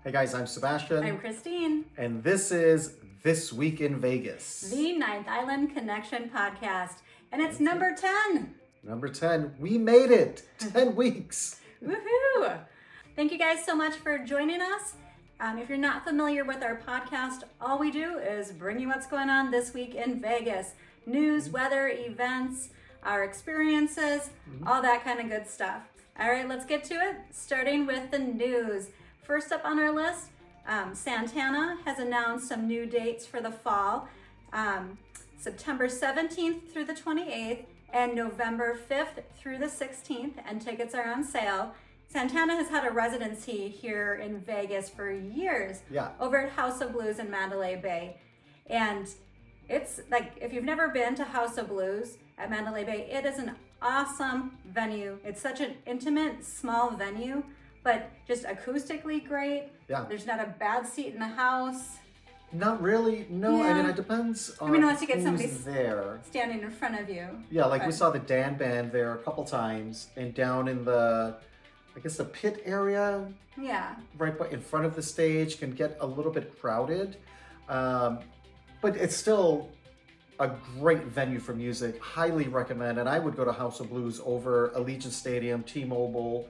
Hey guys, I'm Sebastian. I'm Christine. And this is This Week in Vegas. The Ninth Island Connection podcast. And it's number 10. Number 10. We made it. 10 weeks. Woohoo! Thank you guys so much for joining us. If you're not familiar with our podcast, all we do is bring you what's going on this week in Vegas. News, weather, events, our experiences, all that kind of good stuff. All right, let's get to it. Starting with the news. First up on our list, Santana has announced some new dates for the fall. September 17th through the 28th and November 5th through the 16th, and tickets are on sale. Santana has had a residency here in Vegas for years, over at House of Blues in Mandalay Bay. And it's like, if you've never been to House of Blues at Mandalay Bay, it is an awesome venue. It's such an intimate, small venue, but just acoustically great. Yeah. There's not a bad seat in the house. Not really. No, I mean, it depends on unless you get somebody there standing in front of you. Yeah, like we saw the Dan Band there a couple times, and down in the, I guess the pit area. Yeah. Right in front of the stage can get a little bit crowded. But it's still a great venue for music. Highly recommend. And I would go to House of Blues over Allegiant Stadium, T-Mobile,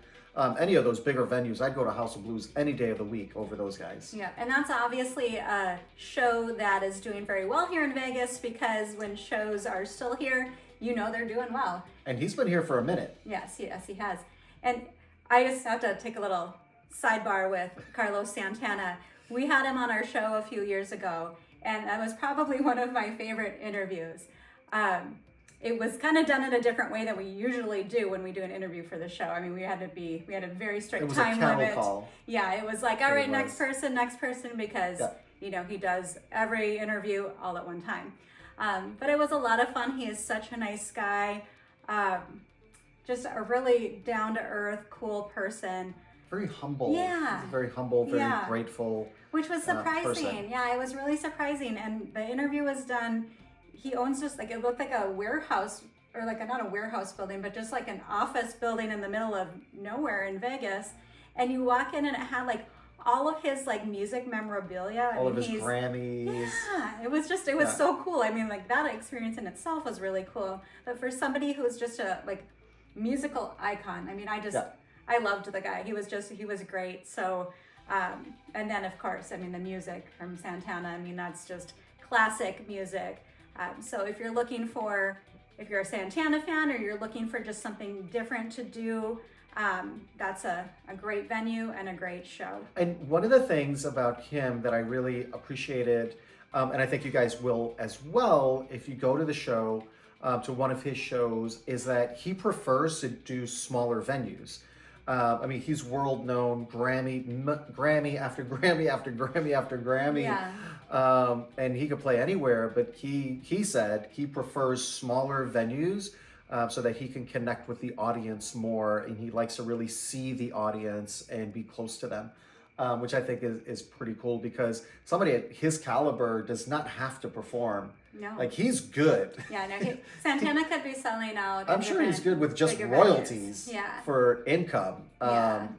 any of those bigger venues. I'd go to House of Blues any day of the week over those guys. Yeah, and that's obviously a show that is doing very well here in Vegas, because when shows are still here, you know they're doing well. And he's been here for a minute. Yes, he has. And I just have to take a little sidebar with Carlos Santana. We had him on our show a few years ago, and that was probably one of my favorite interviews. It was kind of done in a different way than we usually do when we do an interview for the show. I mean, we had a very strict time limit. Call. Yeah, it was like, all right, next person, because, he does every interview all at one time. But it was a lot of fun. He is such a nice guy. Just a really down-to-earth, cool person. Very humble. Yeah. He's very humble, very grateful. Which was surprising. Person. Yeah, it was really surprising. And the interview was done, he owns just like, it looked like a warehouse, or like not a warehouse building, but just like an office building in the middle of nowhere in Vegas. And you walk in and it had like all of his like music memorabilia. All of his Grammys. Yeah, it was so cool. I mean, like that experience in itself was really cool. But for somebody who's just a like musical icon, I mean, I loved the guy. He was great. So, and then of course, I mean, the music from Santana, I mean, that's just classic music. So if you're a Santana fan, or you're looking for just something different to do, that's a great venue and a great show. And one of the things about him that I really appreciated, and I think you guys will as well, if you go to the show, to one of his shows, is that he prefers to do smaller venues. I mean, he's world known, Grammy after Grammy after Grammy after Grammy. Yeah. And he could play anywhere, but he said he prefers smaller venues so that he can connect with the audience more, and he likes to really see the audience and be close to them. Which I think is pretty cool, because somebody at his caliber does not have to perform. No. Like, he's good. Yeah, no, Santana could be selling out. I'm sure he's good with just royalties for income.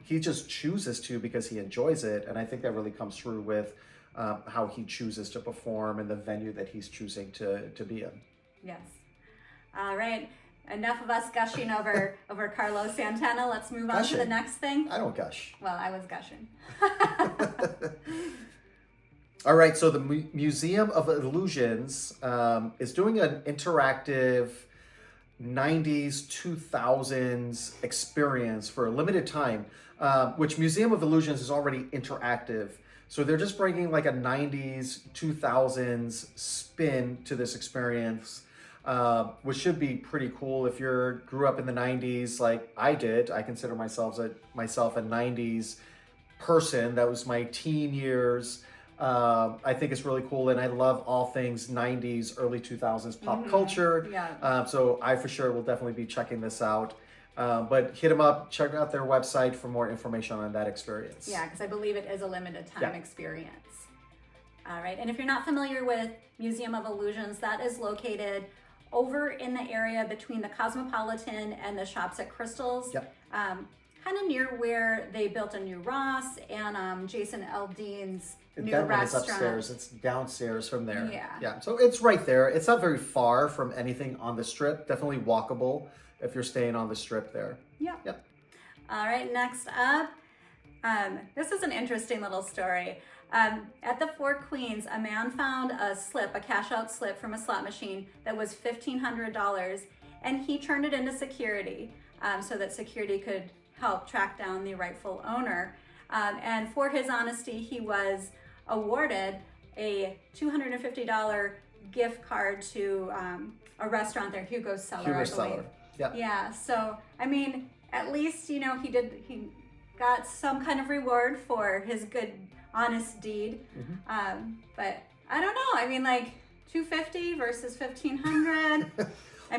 He just chooses to because he enjoys it, and I think that really comes through with how he chooses to perform and the venue that he's choosing to be in. Yes. All right. Enough of us gushing over Carlos Santana. Let's move on to the next thing. I don't gush. Well, I was gushing. All right, so the Museum of Illusions is doing an interactive 90s, 2000s experience for a limited time, which Museum of Illusions is already interactive. So they're just bringing like a 90s, 2000s spin to this experience. Which should be pretty cool if you grew up in the 90s like I did. I consider myself a 90s person. That was my teen years. I think it's really cool, and I love all things 90s, early 2000s pop culture. Yeah. So I for sure will definitely be checking this out. But hit them up, check out their website for more information on that experience. Yeah, because I believe it is a limited time experience. All right, and if you're not familiar with Museum of Illusions, that is located over in the area between the Cosmopolitan and the Shops at Crystals. Yep. kind of near where they built a new Ross and Jason Aldean's new That one is restaurant. upstairs. It's downstairs from there. Yeah. Yeah. So it's right there. It's not very far from anything on the strip. Definitely walkable if you're staying on the strip there. Yep. Yep. All right, next up, this is an interesting little story. At the Four Queens, a man found a cash out slip from a slot machine that was $1,500, and he turned it into security so that security could help track down the rightful owner. And for his honesty, he was awarded a $250 gift card to a restaurant there, Hugo's Cellar, Hugo's I believe. Cellar. Yeah. Yeah, so, I mean, at least, he got some kind of reward for his good, honest deed. But I don't know. I mean, like $250 versus $1,500.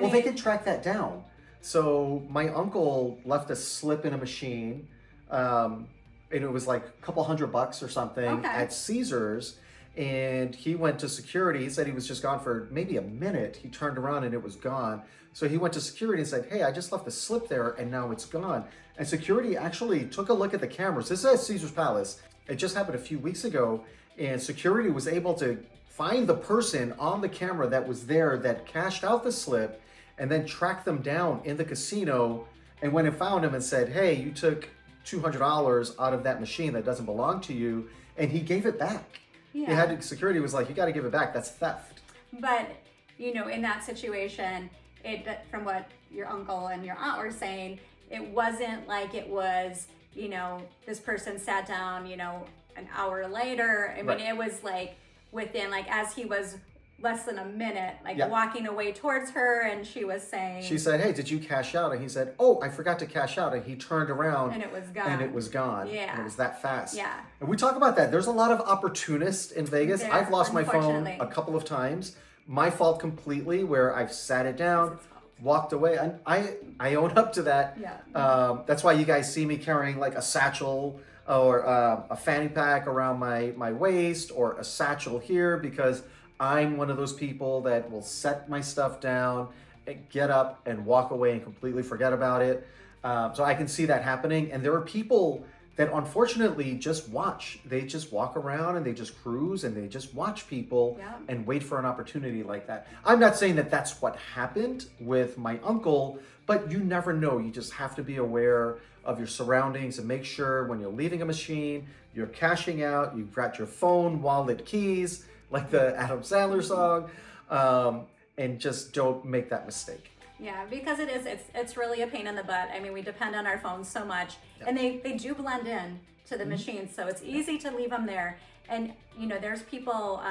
Well, they can track that down. So my uncle left a slip in a machine, and it was like a couple $100 or something at Caesars. And he went to security. He said he was just gone for maybe a minute. He turned around and it was gone. So he went to security and said, hey, I just left a slip there and now it's gone. And security actually took a look at the cameras. This is at Caesar's Palace. It just happened a few weeks ago. And security was able to find the person on the camera that was there that cashed out the slip and then track them down in the casino, and went and found him and said, hey, you took $200 out of that machine that doesn't belong to you. And he gave it back. Yeah. Security was like, you got to give it back. That's theft. But, in that situation, from what your uncle and your aunt were saying, it wasn't like it was, this person sat down, an hour later. I mean, it was like within, like, as he was less than a minute, like walking away towards her, and she was saying... She said, hey, did you cash out? And he said, oh, I forgot to cash out. And he turned around. And it was gone. Yeah. And it was that fast. Yeah. And we talk about that. There's a lot of opportunists in Vegas. There, I've lost my phone a couple of times. My fault completely, where I've sat it down, walked away. And I own up to that. Yeah. That's why you guys see me carrying like a satchel or a fanny pack around my waist, or a satchel here, because I'm one of those people that will set my stuff down, and get up and walk away and completely forget about it. So I can see that happening. And there are people that unfortunately just watch. They just walk around and they just cruise and they just watch people and wait for an opportunity like that. I'm not saying that that's what happened with my uncle, but you never know. You just have to be aware of your surroundings and make sure when you're leaving a machine, you're cashing out, you've got your phone, wallet, keys, like the Adam Sandler song, and just don't make that mistake. Yeah, because it's really a pain in the butt. I mean, we depend on our phones so much, and they do blend in to the machines, so it's easy to leave them there. And there's people.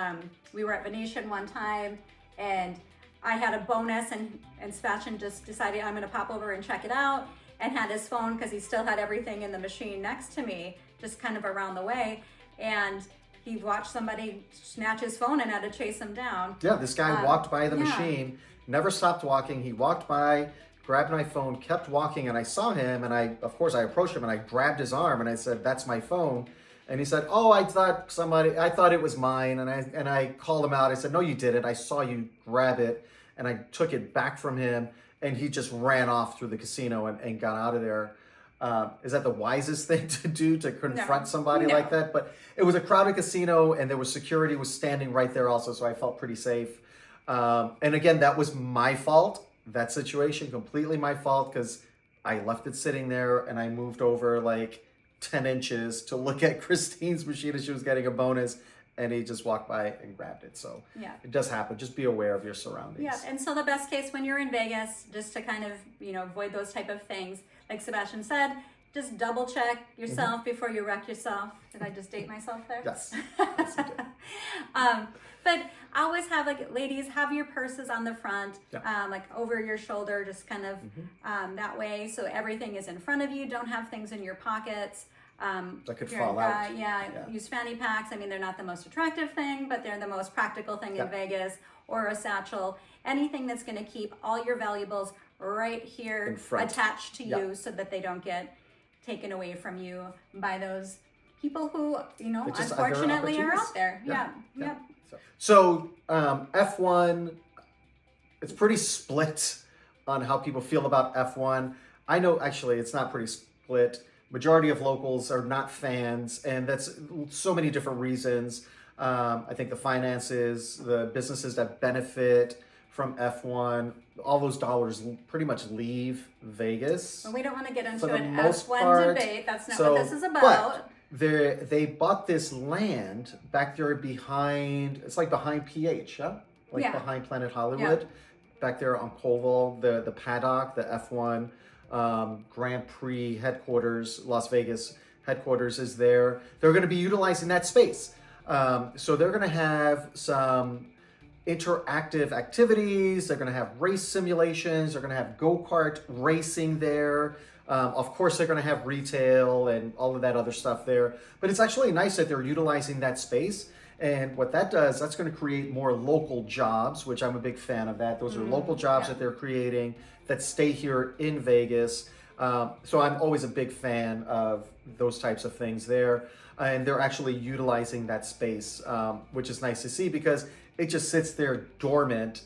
We were at Venetian one time, and I had a bonus, and Sebastian just decided I'm going to pop over and check it out, and had his phone because he still had everything in the machine next to me, just kind of around the way, and he watched somebody snatch his phone and had to chase him down. Yeah, this guy walked by the machine, never stopped walking. He walked by, grabbed my phone, kept walking, and I saw him, and I approached him and I grabbed his arm and I said, that's my phone. And he said, oh, I thought it was mine. And I called him out. I said, no, you didn't. I saw you grab it, and I took it back from him, and he just ran off through the casino and got out of there. Is that the wisest thing to do, to confront somebody like that? But it was a crowded casino, and there was security was standing right there also, so I felt pretty safe. And again, that was my fault. That situation, completely my fault, because I left it sitting there and I moved over like 10 inches to look at Christine's machine as she was getting a bonus, and he just walked by and grabbed it. So it does happen. Just be aware of your surroundings. Yeah, and so the best case when you're in Vegas, just to kind of, avoid those type of things, like Sebastian said, just double check yourself before you wreck yourself. Did I just date myself there? Yes. Yes, you did. But I always have, like, ladies, have your purses on the front, like over your shoulder, just kind of that way, so everything is in front of you. Don't have things in your pockets. That could fall out. Use fanny packs. I mean, they're not the most attractive thing, but they're the most practical thing in Vegas. Or a satchel. Anything that's going to keep all your valuables right here attached to you, so that they don't get taken away from you by those people who, unfortunately are out there. Yeah. So F1, it's pretty split on how people feel about F1. I know, actually, it's not pretty split. Majority of locals are not fans, and that's so many different reasons. I think the finances, the businesses that benefit from F1, all those dollars pretty much leave Vegas. Well, we don't want to get into For the an most F1 part. debate. That's not So, what this is about. But they bought this land back there behind, it's like behind PH, huh? Like Yeah. behind Planet Hollywood. Back there on Colville, the paddock, the F1 Grand Prix headquarters, Las Vegas headquarters is there. They're going to be utilizing that space. So they're going to have some interactive activities. They're going to have race simulations. They're going to have go-kart racing there. Of course, they're going to have retail and all of that other stuff there. But it's actually nice that they're utilizing that space. And what that does, that's going to create more local jobs, which I'm a big fan of that. Those are local jobs that they're creating that stay here in Vegas. So I'm always a big fan of those types of things there. And they're actually utilizing that space, which is nice to see because it just sits there dormant,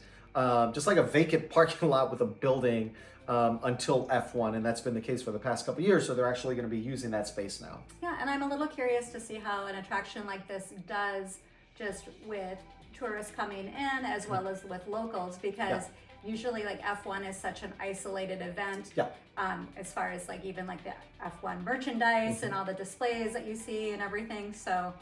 just like a vacant parking lot with a building until F1. And that's been the case for the past couple of years. So they're actually going to be using that space now. Yeah, and I'm a little curious to see how an attraction like this does just with tourists coming in as well as with locals, because usually like F1 is such an isolated event as far as like even like the F1 merchandise and all the displays that you see and everything. So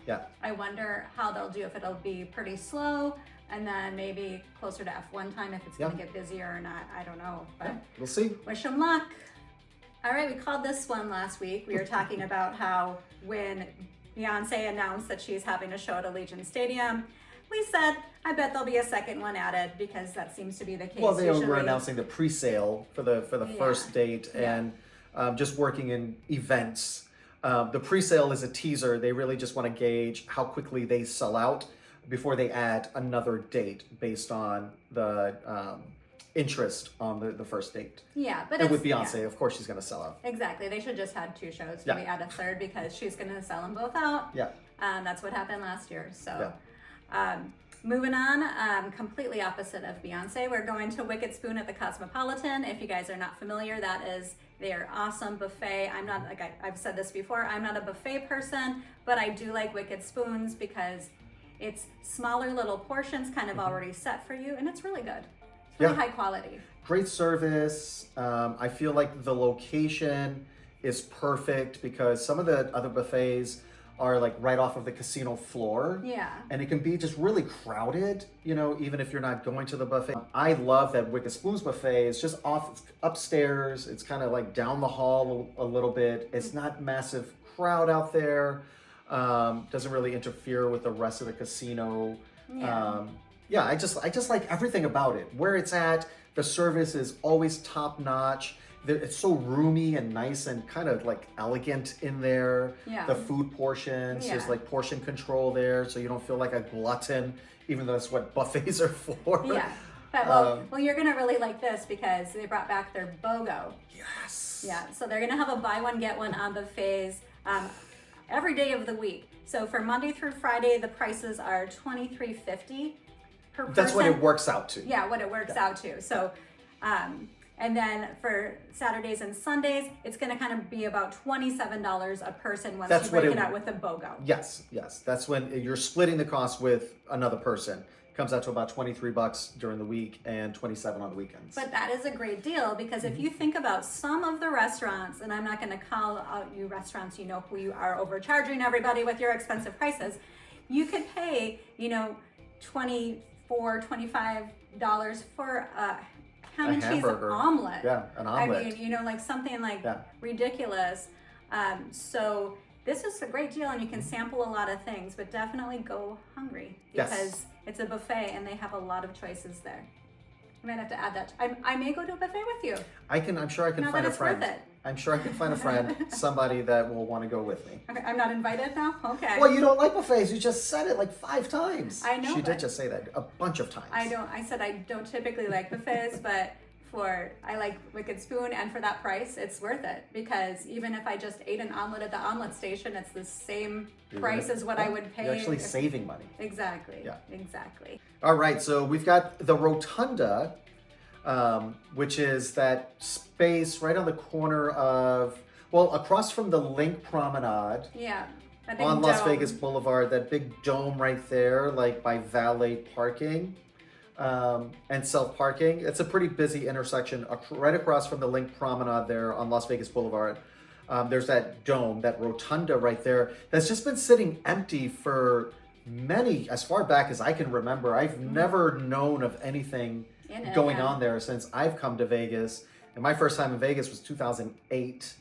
I wonder how they'll do, if it'll be pretty slow and then maybe closer to F1 time if it's going to get busier or not. I don't know, but we'll see. Wish them luck. All right, we called this one last week. We were talking about how when Beyonce announced that she's having a show at Allegiant Stadium, we said, I bet there'll be a second one added because that seems to be the case. Well, they usually. were announcing the pre-sale for the first date and just working in events. The pre-sale is a teaser. They really just want to gauge how quickly they sell out before they add another date based on the interest on the first date. Yeah, but and with Beyonce, of course, she's going to sell out. Exactly. They should just had 2 shows. Maybe add a third because she's going to sell them both out. Yeah. That's what happened last year. So moving on, completely opposite of Beyonce, we're going to Wicked Spoon at the Cosmopolitan. If you guys are not familiar, that is their awesome buffet. I'm not, like I've said this before, I'm not a buffet person, but I do like Wicked Spoons because it's smaller little portions kind of already set for you, and it's really good. It's really high quality. Great service. I feel like the location is perfect because some of the other buffets are like right off of the casino floor. Yeah. And it can be just really crowded, you know, even if you're not going to the buffet. I love that Wicked Spoons buffet is just upstairs. It's kind of like down the hall a little bit. It's not massive crowd out there. Doesn't really interfere with the rest of the casino. I just like everything about it. Where it's at, the service is always top notch. It's so roomy and nice and kind of like elegant in there. Yeah. The food portions, there's like portion control there, so you don't feel like a glutton, even though that's what buffets are for. Yeah. But, well, you're gonna really like this because they brought back their BOGO. Yes. Yeah. So they're gonna have a buy one get one on buffets every day of the week. So for Monday through Friday, the prices are $23.50 per person. That's what it works out to. Yeah, what it works out to. So, and then for Saturdays and Sundays, it's going to kind of be about $27 a person once you break it out with a BOGO. Yes. That's when you're splitting the cost with another person. Comes out to about $23 during the week and $27 on the weekends. But that is a great deal because if you think about some of the restaurants, and I'm not going to call out you restaurants, you know who you are overcharging everybody with your expensive prices, you could pay, you know, $24, $25 for a ham and cheese omelet. Yeah, an omelet. I mean, you know, like something like ridiculous. So this is a great deal and you can sample a lot of things, but definitely go hungry because it's a buffet and they have a lot of choices there. You might have to add that. I may go to a buffet with you. I'm sure I can find a friend. Worth it. I'm sure I can find a friend, somebody that will want to go with me. Okay, I'm not invited now? Okay. Well, you don't like buffets. You just said it like 5 times. I know. She did just say that a bunch of times. I said I don't typically like buffets, but I like Wicked Spoon, and for that price, it's worth it because even if I just ate an omelet at the omelet station, it's the same price as what I would pay. You're actually saving money. Exactly. Yeah. Exactly. All right, so we've got the Rotunda, which is that space right on the corner of Well, across from the Link Promenade Yeah. on Las Vegas Boulevard, that big dome right there, like by valet parking and self-parking. It's a pretty busy intersection right across from the Link Promenade there on Las Vegas Boulevard. There's that dome, that rotunda right there that's just been sitting empty for as far back as I can remember. I've never known of anything going on there since I've come to Vegas. And my first time in Vegas was 2008.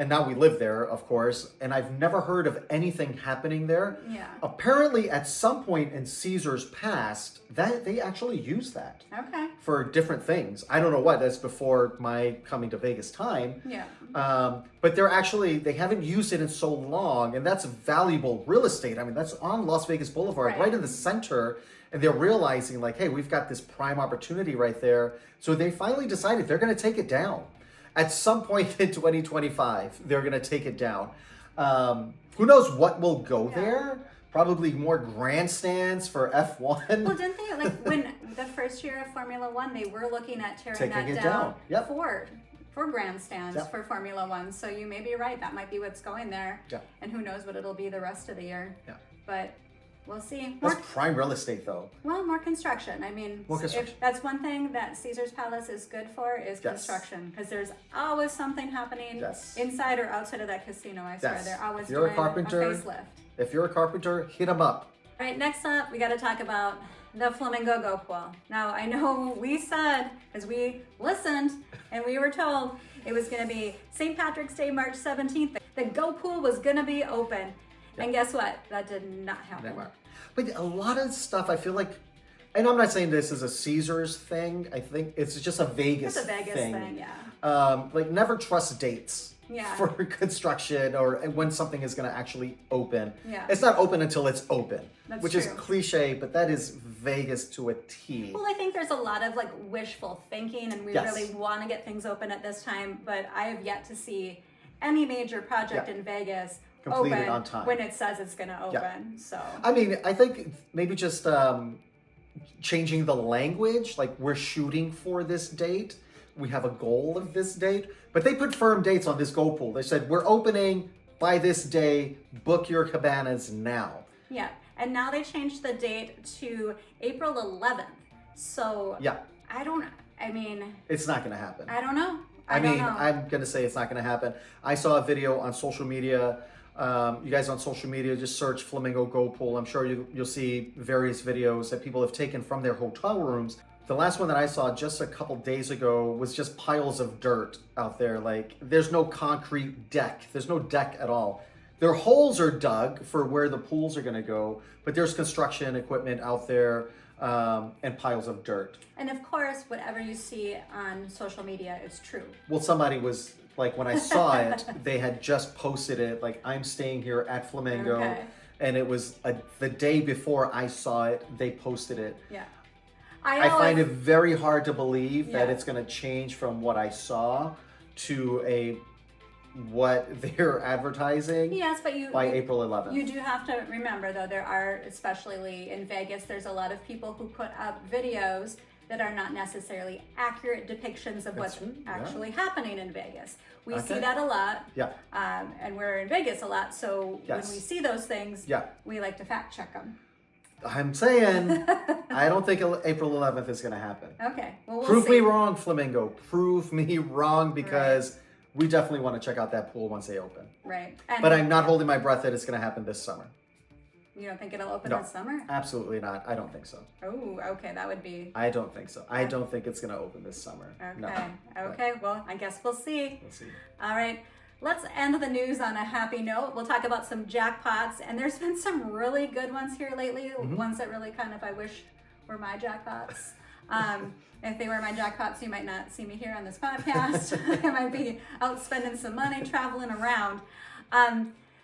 And now we live there, of course, and I've never heard of anything happening there. Yeah. Apparently, at some point in Caesar's past, that they actually use that for different things. I don't know what. That's before my coming to Vegas time. Yeah. But they haven't used it in so long, and that's valuable real estate. I mean, that's on Las Vegas Boulevard, right in the center, and they're realizing like, hey, we've got this prime opportunity right there. So they finally decided they're going to take it down. At some point in 2025, they're going to take it down. Who knows what will go there? Probably more grandstands for F1. Well, didn't they, like, when the first year of Formula One, they were looking at tearing that down for grandstands for Formula One. So you may be right. That might be what's going there. Yeah. And who knows what it'll be the rest of the year. Yeah. But we'll see. That's prime real estate, though. Well, more construction. I mean, if that's one thing that Caesar's Palace is good for is construction, because there's always something happening inside or outside of that casino. I swear, they're always doing a facelift. If you're a carpenter, hit them up. All right, next up, we got to talk about the Flamingo Go Pool. Now, I know we said, as we listened, and we were told it was going to be St. Patrick's Day, March 17th. The Go Pool was going to be open. And guess what? That did not happen. But a lot of stuff, I feel like, and I'm not saying this is a Caesars thing. I think it's just a Vegas thing. It's a Vegas thing, like, never trust dates for construction or when something is going to actually open. Yeah. It's not open until it's open, which is cliche, but that is Vegas to a T. Well, I think there's a lot of like wishful thinking, and we really want to get things open at this time, but I have yet to see any major project in Vegas completed on time when it says it's going to open. So I mean, I think maybe just changing the language, like we're shooting for this date, we have a goal of this date, but they put firm dates on this Go Pool. They said we're opening by this day, book your cabanas now. Yeah, and now they changed the date to April 11th. So I mean, it's not going to happen. I don't know. I'm going to say it's not going to happen. I saw a video on social media. You guys on social media, just search Flamingo Go Pool. I'm sure you'll see various videos that people have taken from their hotel rooms. The last one that I saw just a couple days ago was just piles of dirt out there. Like, there's no concrete deck. There's no deck at all. Their holes are dug for where the pools are going to go, but there's construction equipment out there and piles of dirt. And of course, whatever you see on social media is true. Well, somebody was... Like, when I saw it, they had just posted it, like, I'm staying here at Flamingo. And it was the day before I saw it, they posted it. Yeah. I find it very hard to believe that it's going to change from what I saw to what they're advertising. Yes, but by April 11th. You do have to remember, though, there are, especially in Vegas, there's a lot of people who put up videos that are not necessarily accurate depictions of what's actually happening in Vegas. We see that a lot. Yeah. And we're in Vegas a lot, so when we see those things, we like to fact check them. I'm saying, I don't think April 11th is going to happen. Okay. Well, Prove me wrong, Flamingo. Prove me wrong, because we definitely want to check out that pool once they open. Right. But I'm not holding my breath that it's going to happen this summer. You don't think it'll open this summer? Absolutely not. I don't think so. Oh, okay. That would be... I don't think so. I don't think it's going to open this summer. Okay. No. Okay. Well, I guess we'll see. We'll see. All right. Let's end the news on a happy note. We'll talk about some jackpots. And there's been some really good ones here lately. Ones that really kind of I wish were my jackpots. If they were my jackpots, you might not see me here on this podcast. I might be out spending some money, traveling around.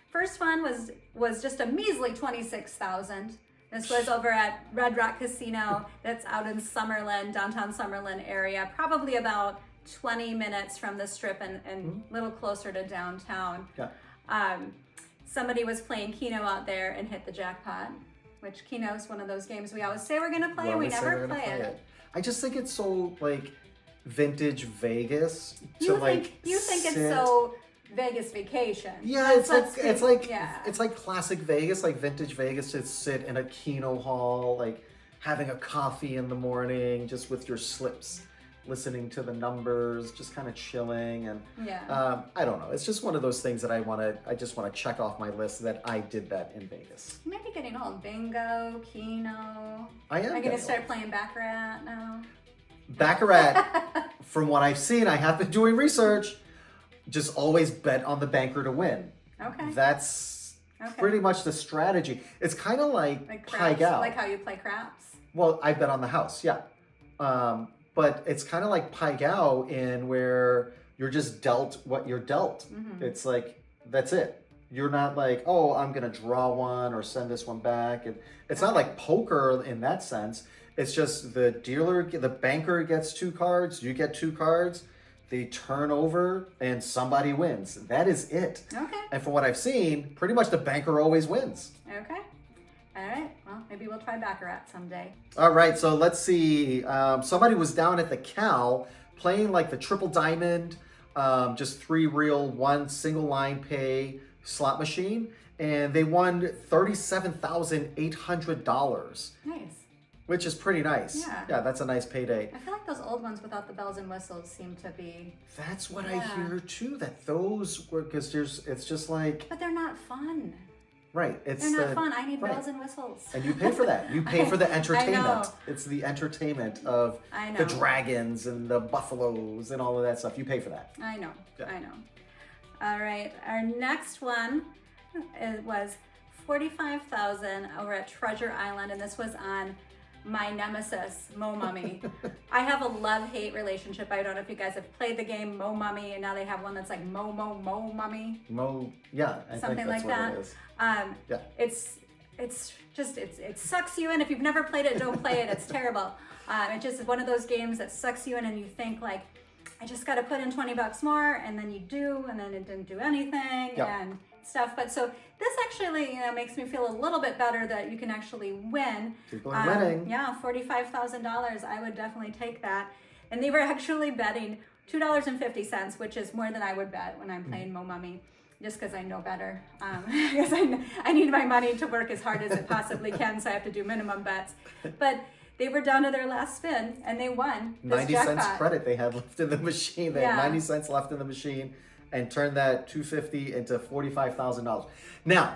First one was just a measly $26,000. This was over at Red Rock Casino. That's out in Summerlin, downtown Summerlin area, probably about 20 minutes from the Strip and a little closer to downtown. Yeah. Somebody was playing Keno out there and hit the jackpot, which Keno's one of those games we always say we're going to play and we never play it. I just think it's so, like, vintage Vegas to You like think it's sit. so Vegas vacation? Yeah, it's like yeah. it's like classic Vegas, like vintage Vegas, to sit in a keno hall, like having a coffee in the morning, just with your slips, listening to the numbers, just kind of chilling. And Yeah. I don't know. It's just one of those things that I just want to check off my list that I did that in Vegas. You might be getting old. Bingo, keno. I am. I'm getting gonna start old. playing Baccarat now. Baccarat, from what I've seen, I have been doing research. Just always bet on the banker to win. Okay. That's Okay. pretty much the strategy. It's kind of like Like Pai craps, Gow. like how you play craps. Well, I bet on the house, yeah. But it's kind of like Pai Gow in where you're just dealt what you're dealt. Mm-hmm. It's like, that's it. You're not like, oh, I'm going to draw one or send this one back. And it's not like poker in that sense. It's just the banker gets 2 cards, you get 2 cards, they turn over, and somebody wins. That is it. Okay. And from what I've seen, pretty much the banker always wins. Okay. All right. Well, maybe we'll try Baccarat someday. All right, so let's see. Somebody was down at the Cal playing like the triple diamond, just 3 reel, 1 single line pay slot machine, and they won $37,800, Nice. which is pretty nice. Yeah. That's a nice payday. I feel like those old ones without the bells and whistles seem to be, That's what I Yeah. hear too. That those were because it's just like but they're not fun. right. It's They're not fun. I need right. bells and whistles. And you pay for that. You pay for the entertainment. know. It's the entertainment of I know. the dragons and the buffaloes and all of that stuff. You pay for that. I know. Yeah. I know. All right. Our next one was 45,000 over at Treasure Island, and this was on my nemesis, Mo Mummy. I have a love-hate relationship. I don't know if you guys have played the game Mo Mummy, and now they have one that's like Mo Mummy. Yeah, I Something think that's like what that. it is. Yeah. It's just it sucks you in. If you've never played it, don't play it. It's terrible. It's just one of those games that sucks you in, and you think like, I just got to put in $20 more, and then you do, and then it didn't do anything and stuff. But so this actually makes me feel a little bit better that you can actually win. People are winning. Yeah, $45,000. I would definitely take that. And they were actually betting $2.50, which is more than I would bet when I'm playing Mo Mummy, just because I know better. Because I need my money to work as hard as it possibly can, so I have to do minimum bets. But they were down to their last spin, and they won this 90 jackpot. cents credit they had left in the machine. They had Yeah. 90 cents left in the machine and turned that $250 into $45,000. Now,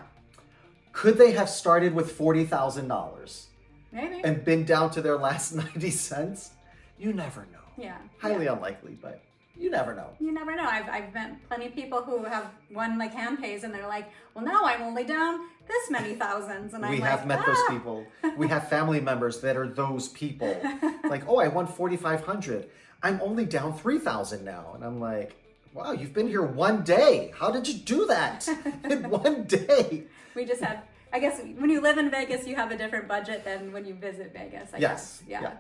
could they have started with $40,000 Maybe. and been down to their last 90 cents? You never know. Yeah. Highly unlikely, but you never know. You never know. I've met plenty of people who have won like hand pays, and they're like, well, now I'm only down this many thousands. And I'm We like, have met those people. We have family members that are those people. Like, oh, I won 4,500. I'm only down 3,000 now. And I'm like, wow, you've been here one day. How did you do that in one day? We just have, I guess, when you live in Vegas, you have a different budget than when you visit Vegas. I guess. Yeah.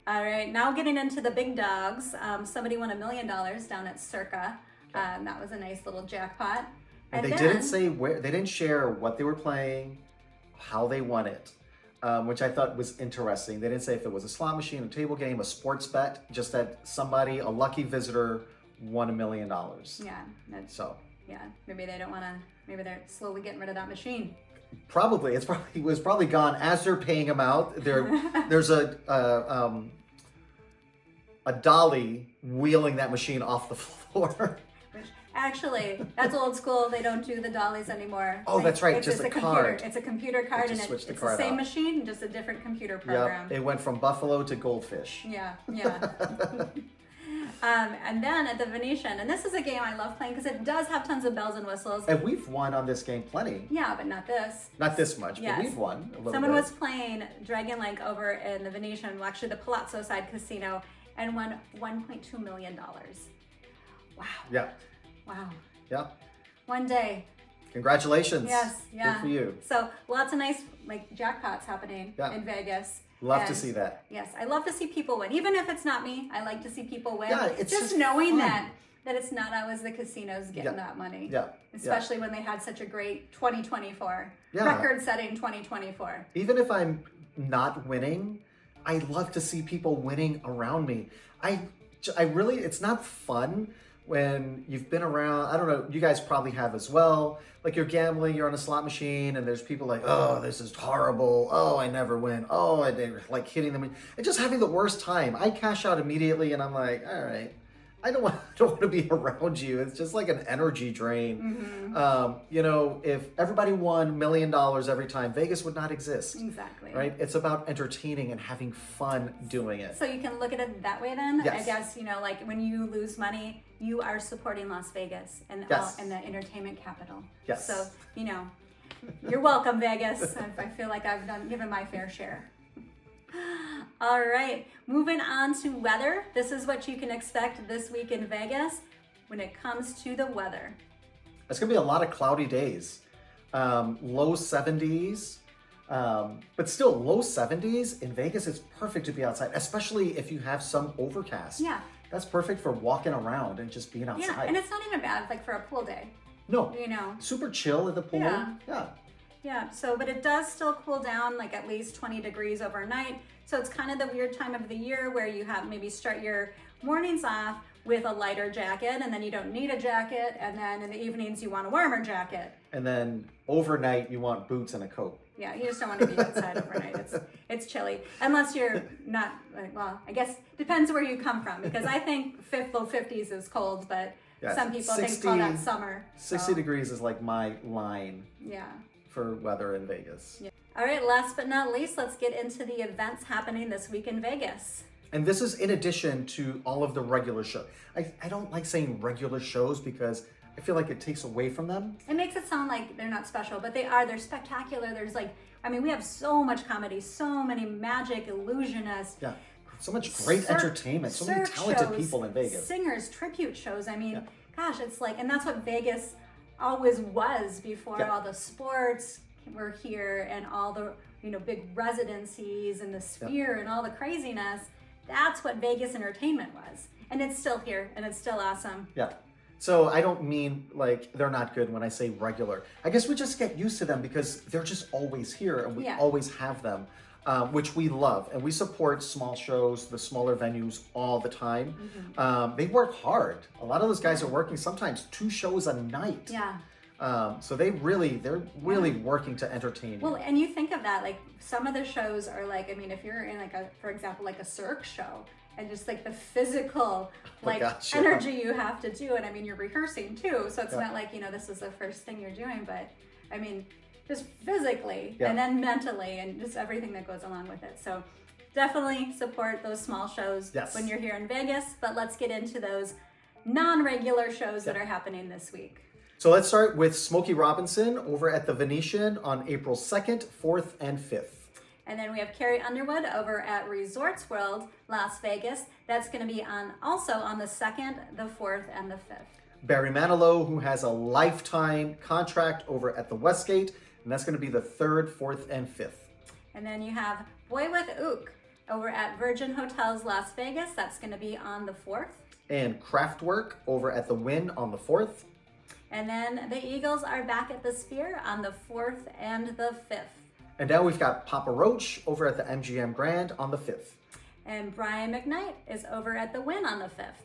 All right, now getting into the big dogs. Somebody won $1 million down at Circa. That was a nice little jackpot. And they didn't say where, they didn't share what they were playing, how they won it, which I thought was interesting. They didn't say if it was a slot machine, a table game, a sports bet, just that somebody, a lucky visitor, won $1 million. Yeah. So. Yeah, maybe they don't want to, maybe they're slowly getting rid of that machine. Probably. It was probably gone as they're paying them out. There's a dolly wheeling that machine off the floor. Which, actually, that's old school. They don't do the dollies anymore. Oh, that's right. It's just a computer. card. It's a computer card, and just switch the it's card the same out. machine, just a different computer program. Yep. It went from buffalo to goldfish. Yeah. And then at the Venetian, and this is a game I love playing because it does have tons of bells and whistles. And we've won on this game plenty. Yeah, but not this. Not this much, Yes. but we've won a little Someone bit. was playing Dragon Lake over in the Venetian, well, actually the Palazzo side casino, and won $1.2 million. Wow. Yeah. Wow. Yeah. One day. Congratulations. Yes. Yeah. Good for you. So lots of nice like jackpots happening in Vegas. Love to And, see that. Yes, I love to see people win. Even if it's not me, I like to see people win. Yeah, it's just knowing fun. that it's not always the casinos getting that money. Yeah. Especially when they had such a great 2024. Yeah. Record-setting 2024. Even if I'm not winning, I love to see people winning around me. I really, it's not fun when you've been around, I don't know, you guys probably have as well. Like you're gambling, you're on a slot machine, and there's people like, oh, this is horrible. Oh, I never win. Oh, I did, like hitting them. And just having the worst time. I cash out immediately, and I'm like, all right. I don't want to be around you. It's just like an energy drain. You know, if everybody won $1 million every time, Vegas would not exist. Exactly. Right? It's about entertaining and having fun doing it. So you can look at it that way then. Yes. I guess, you know, like when you lose money, you are supporting Las Vegas and, and the entertainment capital. Yes. So, you know, you're welcome, Vegas. I feel like I've given my fair share. All right, moving on to weather. This is what you can expect this week in Vegas when it comes to the weather. It's going to be a lot of cloudy days. Low 70s, but still low 70s in Vegas. It's perfect to be outside, especially if you have some overcast. Yeah. That's perfect for walking around and just being outside. Yeah, and it's not even bad like for a pool day. No. You know. Super chill at the pool. Yeah. Yeah, so, but it does still cool down like at least 20 degrees overnight. So it's kind of the weird time of the year where you have maybe start your mornings off with a lighter jacket and then you don't need a jacket. And then in the evenings you want a warmer jacket. And then overnight you want boots and a coat. Yeah, you just don't want to be outside overnight. It's chilly. Unless you're not, well, I guess depends where you come from. Because I think low 50s is cold, but some people 60, think call that summer. 60 degrees is like my line. Yeah. For weather in Vegas. Yeah. All right, last but not least, let's get into the events happening this week in Vegas. And this is in addition to all of the regular shows. I don't like saying regular shows because I feel like it takes away from them. It makes it sound like they're not special, but they are. They're spectacular. There's like, I mean, we have so much comedy, so many magic illusionists. Yeah, so much great entertainment, so many talented people in Vegas. Singers, tribute shows. I mean, gosh, it's like, and that's what Vegas always was before all the sports were here and all the, you know, big residencies and the Sphere and all the craziness. That's what Vegas entertainment was. And it's still here and it's still awesome. Yeah. So I don't mean like they're not good when I say regular. I guess we just get used to them because they're just always here and we always have them, which we love. And we support small shows, the smaller venues all the time. They work hard. A lot of those guys are working sometimes 2 shows a night. Yeah. So they're really working to entertain you. Well, and you think of that, like some of the shows are like, I mean, if you're in like for example, like a Cirque show and just like the physical energy you have to do. And I mean, you're rehearsing too. So it's not like, you know, this is the first thing you're doing, but I mean, just physically and then mentally and just everything that goes along with it. So definitely support those small shows when you're here in Vegas, but let's get into those non-regular shows that are happening this week. So let's start with Smokey Robinson over at the Venetian on April 2nd, 4th, and 5th. And then we have Carrie Underwood over at Resorts World, Las Vegas. That's going to be also on the 2nd, the 4th, and the 5th. Barry Manilow, who has a lifetime contract over at the Westgate, and that's going to be the 3rd, 4th, and 5th. And then you have Boy with Ook over at Virgin Hotels, Las Vegas. That's going to be on the 4th. And Kraftwerk over at the CWIN on the 4th. And then the Eagles are back at the Sphere on the 4th and the 5th. And now we've got Papa Roach over at the MGM Grand on the 5th. And Brian McKnight is over at the CWIN on the 5th.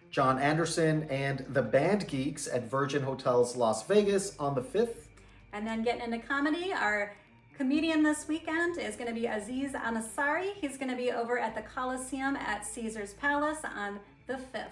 John Anderson and the Band Geeks at Virgin Hotels Las Vegas on the 5th. And then getting into comedy, our comedian this weekend is going to be Aziz Ansari. He's going to be over at the Coliseum at Caesar's Palace on the 5th.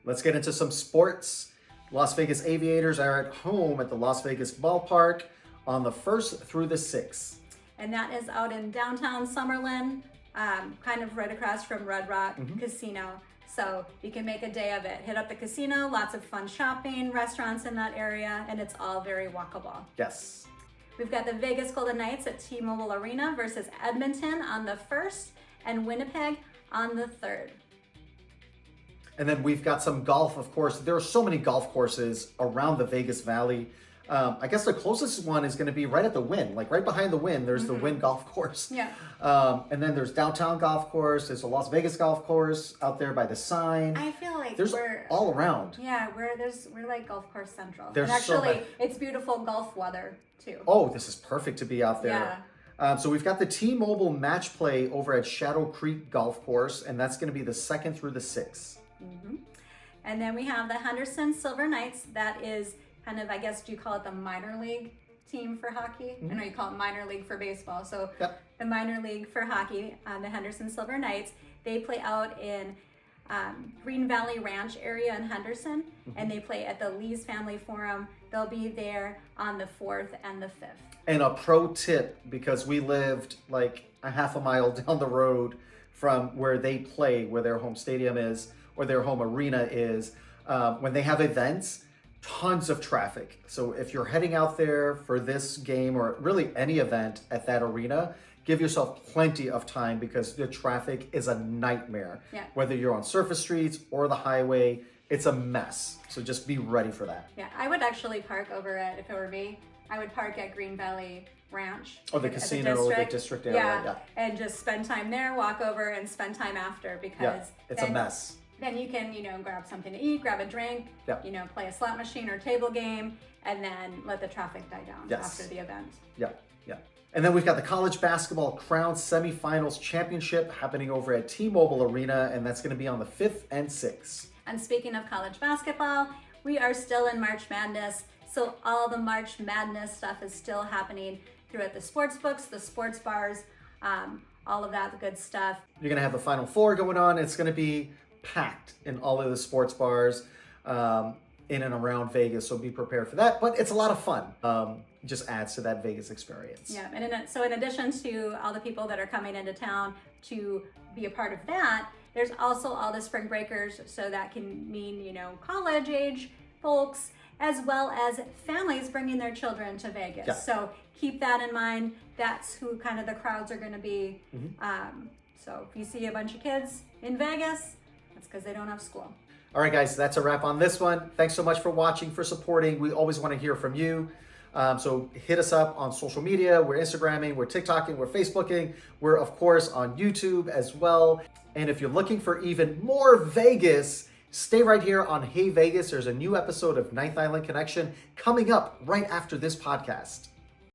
Let's get into some sports. Las Vegas Aviators are at home at the Las Vegas Ballpark on the 1st through the 6th. And that is out in downtown Summerlin, kind of right across from Red Rock Casino. So you can make a day of it. Hit up the casino, lots of fun shopping, restaurants in that area, and it's all very walkable. Yes. We've got the Vegas Golden Knights at T-Mobile Arena versus Edmonton on the 1st and Winnipeg on the 3rd. And then we've got some golf, of course. There are so many golf courses around the Vegas Valley. I guess the closest one is going to be right at the CWIN, like right behind the CWIN. There's the CWIN golf course. Yeah. And then there's downtown golf course. There's a Las Vegas golf course out there by the sign. I feel like we're all around. Yeah, we're like golf course central. There's and actually, so it's beautiful golf weather too. Oh, this is perfect to be out there. Yeah. So we've got the T-Mobile match play over at Shadow Creek Golf Course, and that's going to be the 2nd through the 6th. Mm-hmm. And then we have the Henderson Silver Knights. That is kind of, I guess, do you call it the minor league team for hockey? I know you call it minor league for baseball. So the minor league for hockey, the Henderson Silver Knights, they play out in Green Valley Ranch area in Henderson, and they play at the Lee's Family Forum. They'll be there on the 4th and the 5th. And a pro tip, because we lived like a half a mile down the road from where they play, where their home stadium is, or their home arena is, when they have events, tons of traffic. So if you're heading out there for this game or really any event at that arena, give yourself plenty of time because the traffic is a nightmare. Yeah. Whether you're on surface streets or the highway, it's a mess. So just be ready for that. Yeah, I would actually park over at, if it were me, I would park at Green Valley Ranch. Or the casino, the district area. Yeah, and just spend time there, walk over, and spend time after because it's a mess. Then you can, grab something to eat, grab a drink, play a slot machine or table game, and then let the traffic die down after the event. Yeah. And then we've got the College Basketball Crown Semifinals Championship happening over at T-Mobile Arena, and that's going to be on the 5th and 6th. And speaking of college basketball, we are still in March Madness, so all the March Madness stuff is still happening through at the sports books, the sports bars, all of that good stuff. You're going to have the Final Four going on. It's going to be packed in all of the sports bars in and around Vegas, so be prepared for that. But it's a lot of fun. Just adds to that Vegas experience. Yeah, and so in addition to all the people that are coming into town to be a part of that, there's also all the spring breakers, so that can mean, college age folks, as well as families bringing their children to Vegas. Yeah. So keep that in mind. That's who kind of the crowds are going to be. So if you see a bunch of kids in Vegas, that's because they don't have school. All right, guys, that's a wrap on this one. Thanks so much for watching, for supporting. We always want to hear from you. So hit us up on social media. We're Instagramming, we're TikToking, we're Facebooking. We're, of course, on YouTube as well. And if you're looking for even more Vegas, stay right here on Hey Vegas. There's a new episode of Ninth Island Connection coming up right after this podcast.